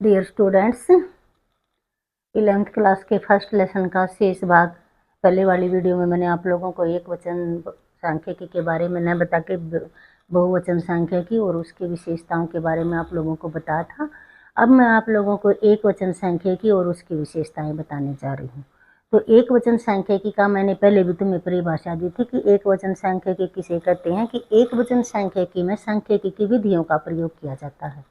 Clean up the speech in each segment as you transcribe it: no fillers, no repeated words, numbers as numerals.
Dear students, 11th class के first lesson का शेष भाग पहले वाली वीडियो में मैंने आप लोगों को एक वचन सांख्यिकी के बारे में न बता के बहुवचन सांख्यिकी और उसकी विशेषताओं के बारे में आप लोगों को बताया था। अब मैं आप लोगों को एक वचन सांख्यिकी और उसकी विशेषताएं बताने जा रही हूँ। तो एक वचन सांख्यिकी का मैंने पहले भी तुम्हें परिभाषा दी थी कि एक वचन सांख्यिकी किसे कहते हैं कि एक वचन सांख्यिकी में सांख्यिकी की विधियों का प्रयोग किया जाता है।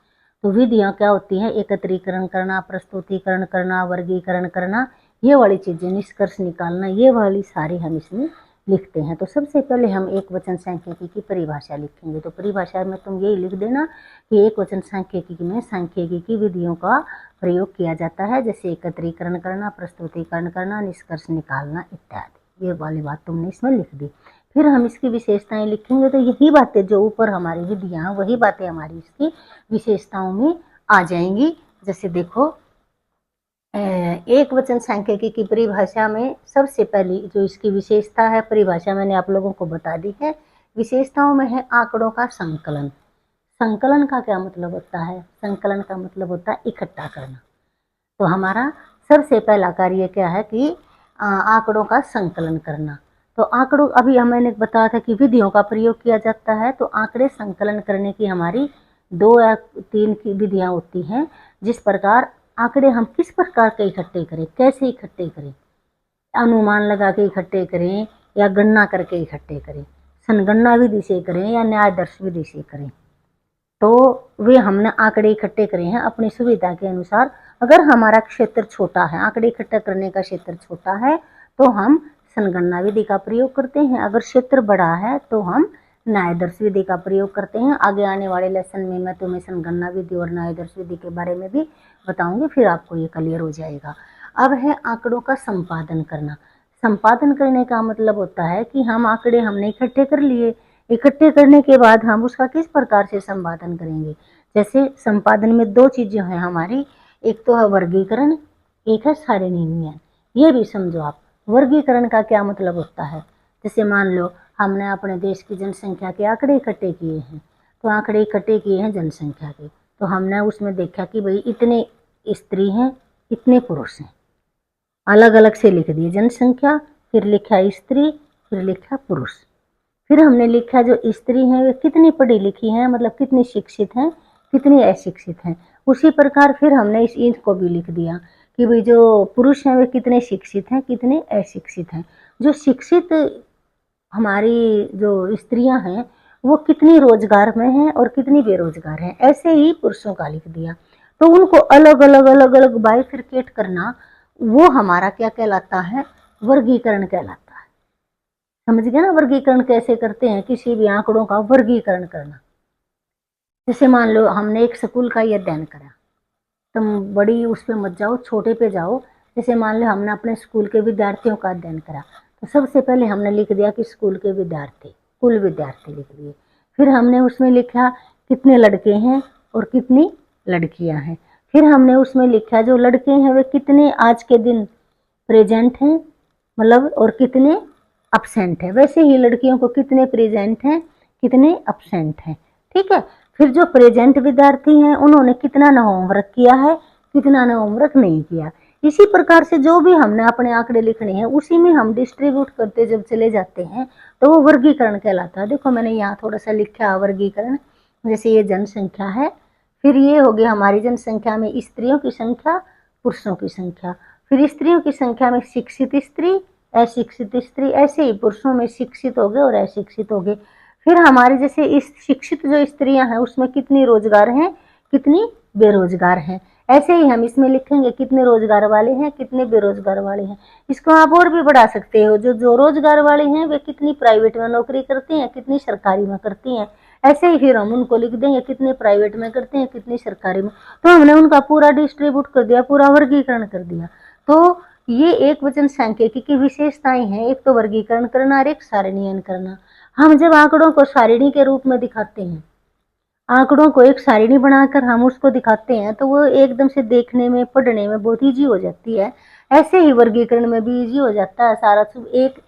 तो विधियां क्या होती हैं? एकत्रीकरण करना, प्रस्तुतिकरण करना, वर्गीकरण करना, ये वाली चीजें, निष्कर्ष निकालना, ये वाली सारी हम इसमें लिखते हैं। तो सबसे पहले हम एक वचन सांख्यिकी की परिभाषा लिखेंगे। तो परिभाषा में तुम यही लिख देना कि एक वचन सांख्यिकी में सांख्यिकी की विधियों का प्रयोग किया जाता है, जैसे एकत्रीकरण करना, प्रस्तुतिकरण करना, निष्कर्ष निकालना इत्यादि। ये वाली बात तुमने इसमें लिख दी। फिर हम इसकी विशेषताएं लिखेंगे। तो यही बातें जो ऊपर हमारी विधियां, वही बातें हमारी इसकी विशेषताओं में आ जाएंगी। जैसे देखो, एक वचन सांख्यिकी की परिभाषा में सबसे पहली जो इसकी विशेषता है, परिभाषा मैंने आप लोगों को बता दी है। विशेषताओं में है आंकड़ों का संकलन। संकलन का क्या मतलब होता है? संकलन का मतलब होता है इकट्ठा करना। तो हमारा सबसे पहला कार्य क्या है कि आंकड़ों का संकलन करना। तो आंकड़ों, अभी मैंने बताया था कि विधियों का प्रयोग किया जाता है। तो आंकड़े संकलन करने की हमारी 2 या 3 की विधियां होती हैं। जिस प्रकार आंकड़े हम किस प्रकार के इकट्ठे करें, कैसे इकट्ठे करें, अनुमान लगा के इकट्ठे करें या गणना करके इकट्ठे करें, संगणना विधि से करें या न्यायदर्श विधि से करें, तो वे हमने आंकड़े इकट्ठे करे हैं अपनी सुविधा के अनुसार। अगर हमारा क्षेत्र छोटा है, आंकड़े इकट्ठा करने का क्षेत्र छोटा है, तो हम संगणना विधि का प्रयोग करते हैं। अगर क्षेत्र बड़ा है तो हम न्यायदर्श विधि का प्रयोग करते हैं। आगे आने वाले लेसन में मैं तुम्हें संगणना विधि और न्यायदर्श विधि के बारे में भी बताऊंगी, फिर आपको ये क्लियर हो जाएगा। अब है आंकड़ों का संपादन करना। संपादन करने का मतलब होता है कि हम आंकड़े हमने इकट्ठे कर लिए, इकट्ठे करने के बाद हम उसका किस प्रकार से संपादन करेंगे। जैसे संपादन में 2 चीजें हैं हमारी, एक तो है वर्गीकरण, एक है सारणीकरण। ये भी समझो आप, वर्गीकरण का क्या मतलब होता है। जैसे मान लो हमने अपने देश की जनसंख्या के आंकड़े इकट्ठे किए हैं। तो आंकड़े इकट्ठे किए हैं जनसंख्या के, तो हमने उसमें देखा कि भाई इतने स्त्री हैं, इतने पुरुष हैं, अलग अलग से लिख दिए जनसंख्या, फिर लिखा स्त्री, फिर लिखा पुरुष। फिर हमने लिखा जो स्त्री हैं वे कितनी पढ़ी लिखी हैं, मतलब कितनी शिक्षित हैं, कितनी अशिक्षित हैं। उसी प्रकार फिर हमने इस ईंट को भी लिख दिया कि भाई जो पुरुष हैं वे कितने शिक्षित हैं, कितने अशिक्षित हैं। जो शिक्षित हमारी जो स्त्रियां हैं वो कितनी रोजगार में हैं और कितनी बेरोजगार हैं। ऐसे ही पुरुषों का लिख दिया। तो उनको अलग अलग अलग अलग बाइफरकेट करना, वो हमारा क्या कहलाता है? वर्गीकरण कहलाता है। समझ गए ना? वर्गीकरण कैसे करते हैं, किसी भी आंकड़ों का वर्गीकरण करना। जैसे मान लो हमने एक स्कूल का ही अध्ययन करा, तुम बड़ी उस पर मत जाओ, छोटे पे जाओ। जैसे मान लो हमने अपने स्कूल के विद्यार्थियों का अध्ययन करा, तो सबसे पहले हमने लिख दिया कि स्कूल के विद्यार्थी, कुल विद्यार्थी लिख दिए। फिर हमने उसमें लिखा कितने लड़के हैं और कितनी लड़कियां हैं। फिर हमने उसमें लिखा जो लड़के हैं वे कितने आज के दिन प्रेजेंट हैं, मतलब, और कितने अपसेंट है। वैसे ही लड़कियों को कितने प्रेजेंट हैं, कितने अपसेंट हैं। ठीक है। फिर जो प्रेजेंट विद्यार्थी हैं उन्होंने कितना न होमवर्क किया है, कितना न होमवर्क नहीं किया। इसी प्रकार से जो भी हमने अपने आंकड़े लिखने हैं उसी में हम डिस्ट्रीब्यूट करते जब चले जाते हैं तो वो वर्गीकरण कहलाता है। देखो मैंने यहाँ थोड़ा सा लिखा वर्गीकरण। जैसे ये जनसंख्या है, फिर ये हो गया हमारी जनसंख्या में स्त्रियों की संख्या, पुरुषों की संख्या। फिर स्त्रियों की संख्या में शिक्षित स्त्री, अशिक्षित स्त्री, ऐसे ही पुरुषों में शिक्षित हो गए और अशिक्षित हो गए। फिर हमारे जैसे इस शिक्षित जो स्त्रियां हैं उसमें कितनी रोजगार हैं, कितनी बेरोजगार हैं। ऐसे ही हम इसमें लिखेंगे कितने रोजगार वाले हैं, कितने बेरोजगार वाले हैं। इसको आप और भी बढ़ा सकते हो, जो जो रोजगार वाले हैं वे कितनी प्राइवेट में नौकरी करती हैं, कितनी सरकारी में करती हैं। ऐसे ही फिर हम उनको लिख देंगे कितने प्राइवेट में करते हैं, कितनी सरकारी में। तो हमने उनका पूरा डिस्ट्रीब्यूट कर दिया, पूरा वर्गीकरण कर दिया। तो ये एक वचन सांख्यिकी की विशेषताएं हैं, एक तो वर्गीकरण करना और एक सारणीकरण करना। हम जब आंकड़ों को सारिणी के रूप में दिखाते हैं, आंकड़ों को एक सारिणी बनाकर हम उसको दिखाते हैं, तो वो एकदम से देखने में, पढ़ने में बहुत ईजी हो जाती है। ऐसे ही वर्गीकरण में भी ईजी हो जाता है सारा। एक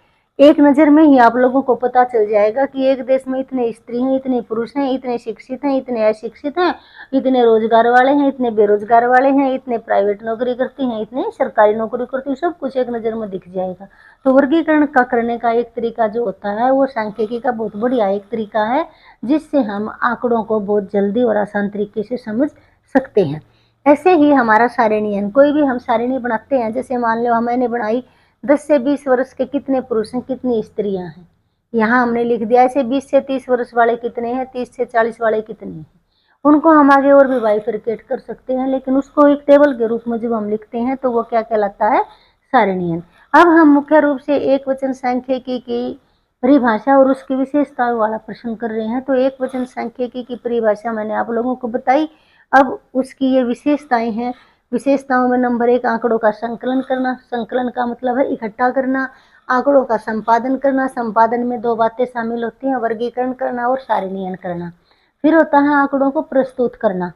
एक नज़र में ही आप लोगों को पता चल जाएगा कि एक देश में इतने स्त्री हैं, इतने पुरुष हैं, इतने शिक्षित हैं, इतने अशिक्षित हैं, इतने रोजगार वाले हैं, इतने बेरोजगार वाले हैं, इतने प्राइवेट नौकरी करते हैं, इतने सरकारी नौकरी करते हैं, सब कुछ एक नज़र में दिख जाएगा। तो वर्गीकरण का करने का एक तरीका जो होता है वो सांख्यिकी का बहुत बढ़िया एक तरीका है, जिससे हम आंकड़ों को बहुत जल्दी और आसान तरीके से समझ सकते हैं। ऐसे ही हमारा सारणियन, कोई भी हम सारणी बनाते हैं, जैसे मान लो मैंने बनाई 10 से 20 वर्ष के कितने पुरुष हैं, कितनी स्त्रियां हैं, यहाँ हमने लिख दिया। ऐसे 20 से 30 वर्ष वाले कितने हैं, 30 से 40 वाले कितने हैं, उनको हम आगे और भी बाइफरकेट कर सकते हैं, लेकिन उसको एक टेबल के रूप में जब हम लिखते हैं तो वो क्या कहलाता है, सारणियन। अब हम मुख्य रूप से एक वचन सांख्यिकी की परिभाषा और उसकी विशेषताओं वाला प्रश्न कर रहे हैं। तो एक वचन सांख्यिकी की परिभाषा मैंने आप लोगों को बताई। अब उसकी ये विशेषताएं हैं। विशेषताओं में नंबर 1 आंकड़ों का संकलन करना। संकलन का मतलब है इकट्ठा करना। आंकड़ों का संपादन करना। संपादन में 2 बातें शामिल होती हैं, वर्गीकरण करना और सारणीयन करना। फिर होता है आंकड़ों को प्रस्तुत करना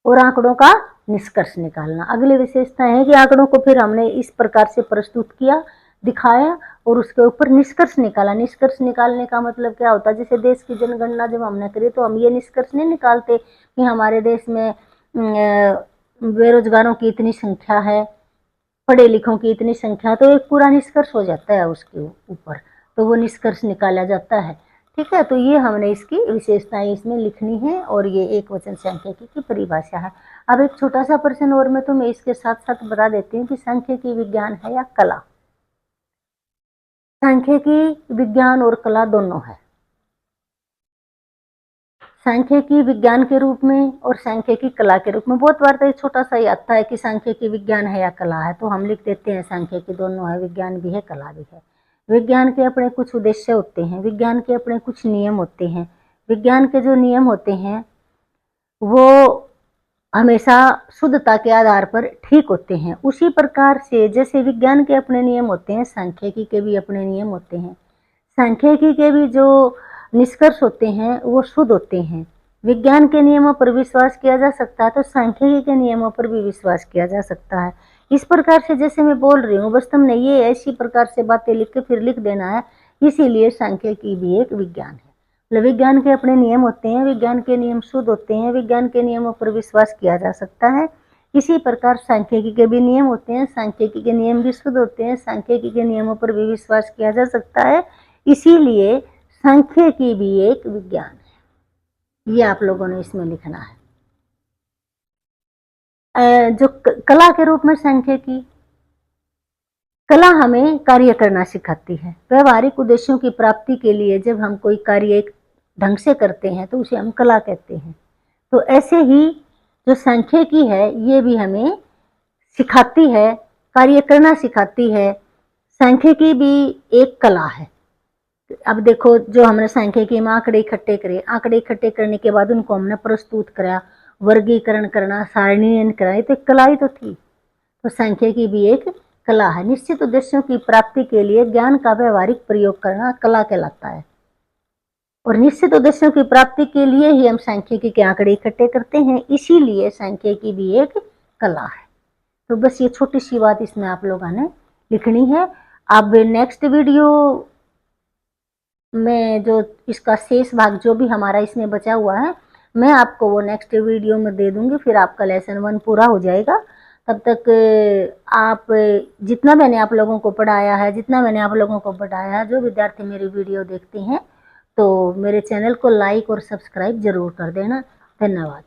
और आंकड़ों का निष्कर्ष निकालना। अगली विशेषता है कि आंकड़ों को फिर हमने इस प्रकार से प्रस्तुत किया, दिखाया और उसके ऊपर निष्कर्ष निकाला। निष्कर्ष निकालने का मतलब क्या होता है, जैसे देश की जनगणना जब हमने करी तो हम ये निष्कर्ष नहीं निकालते कि हमारे देश में बेरोजगारों की इतनी संख्या है, पढ़े लिखों की इतनी संख्या, तो एक पूरा निष्कर्ष हो जाता है उसके ऊपर, तो वो निष्कर्ष निकाला जाता है। ठीक है, तो ये हमने इसकी विशेषताएं इसमें लिखनी है और ये एक वचन सांख्यिकी की परिभाषा है। अब एक छोटा सा प्रश्न और मैं तुम्हें इसके साथ साथ बता देती हूँ कि सांख्यिकी विज्ञान है या कला। सांख्यिकी विज्ञान और कला दोनों है। सांख्यिकी विज्ञान के रूप में और सांख्यिकी कला के रूप में। बहुत बार तो छोटा सा ही आता है कि सांख्यिकी विज्ञान है या कला है, तो हम लिख देते हैं सांख्यिकी दोनों है, विज्ञान भी है कला भी है। विज्ञान के अपने कुछ उद्देश्य होते हैं, विज्ञान के अपने कुछ नियम होते हैं। विज्ञान के जो नियम होते हैं वो हमेशा शुद्धता के आधार पर ठीक होते हैं। उसी प्रकार से जैसे विज्ञान के अपने नियम होते हैं, सांख्यिकी के भी अपने नियम होते हैं। सांख्यिकी के भी जो निष्कर्ष होते हैं वो शुद्ध होते हैं। विज्ञान के नियमों पर विश्वास किया जा सकता है तो सांख्यिकी के नियमों पर भी विश्वास किया जा सकता है। इस प्रकार से जैसे मैं बोल रही हूँ, बस तुमने ये ऐसी प्रकार से बातें लिख के फिर लिख देना है, इसीलिए सांख्यिकी भी एक विज्ञान है। मतलब विज्ञान के अपने नियम होते हैं, विज्ञान के नियम शुद्ध होते हैं, विज्ञान के नियमों पर विश्वास किया जा सकता है। इसी प्रकार सांख्यिकी के भी नियम होते हैं, सांख्यिकी के नियम भी शुद्ध होते हैं, सांख्यिकी के नियमों पर भी विश्वास किया जा सकता है। इसीलिए सांख्यिकी भी एक विज्ञान है। ये आप लोगों ने इसमें लिखना है। जो कला के रूप में सांख्यिकी, कला हमें कार्य करना सिखाती है। व्यवहारिक उद्देश्यों की प्राप्ति के लिए जब हम कोई कार्य एक ढंग से करते हैं तो उसे हम कला कहते हैं। तो ऐसे ही जो सांख्यिकी है ये भी हमें सिखाती है, कार्य करना सिखाती है। सांख्यिकी भी एक कला है। अब देखो, जो हमने सांख्यिकी में आंकड़े इकट्ठे करे, आंकड़े इकट्ठे करने के बाद उनको हमने प्रस्तुत करा, वर्गीकरण करना, सारणीयन करा, तो एक कला ही तो थी। तो सांख्यिकी भी एक कला है। निश्चित उद्देश्यों की प्राप्ति के लिए ज्ञान का व्यवहारिक प्रयोग करना कला कहलाता है। और निश्चित उद्देश्यों की प्राप्ति के लिए ही हम सांख्यिकी के आंकड़े इकट्ठे करते हैं, इसीलिए सांख्यिकी भी एक कला है। तो बस ये छोटी सी बात इसमें आप लोगों ने लिखनी है। अब नेक्स्ट वीडियो में जो इसका शेष भाग जो भी हमारा इसमें बचा हुआ है, मैं आपको वो नेक्स्ट वीडियो में दे दूंगी, फिर आपका लेसन 1 पूरा हो जाएगा। तब तक आप जितना मैंने आप लोगों को पढ़ाया है, जितना मैंने आप लोगों को बताया है, जो विद्यार्थी मेरी वीडियो देखते हैं तो मेरे चैनल को लाइक और सब्सक्राइब जरूर कर देना। धन्यवाद।